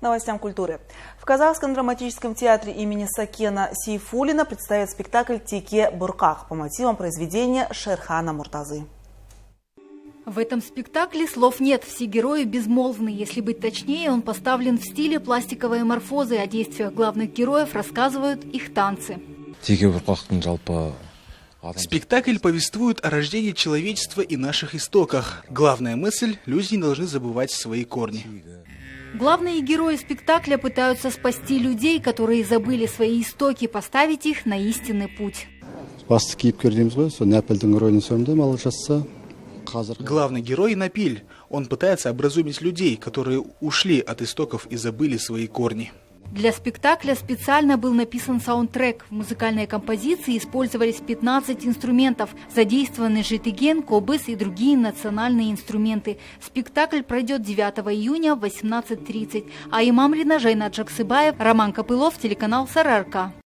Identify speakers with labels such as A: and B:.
A: Новостям культуры. В Казахском драматическом театре имени Сакена Сейфуллина представят спектакль «Теке Бурках» по мотивам произведения Шерхана Муртазы.
B: В этом спектакле слов нет, все герои безмолвны. Если быть точнее, он поставлен в стиле пластиковой морфозы, о действиях главных героев рассказывают их танцы.
C: Спектакль повествует о рождении человечества и наших истоках. Главная мысль – люди не должны забывать свои корни.
B: Главные герои спектакля пытаются спасти людей, которые забыли свои истоки, поставить их на истинный путь.
C: Главный герой Напиль. Он пытается образумить людей, которые ушли от истоков и забыли свои корни.
B: Для спектакля специально был написан саундтрек. В музыкальной композиции использовались 15 инструментов. Задействованы житиген, кобыс и другие национальные инструменты. Спектакль пройдет 9 июня в 18:30. А имам Ринажейна Джаксыбаев, Роман Копылов, телеканал Сарыарка.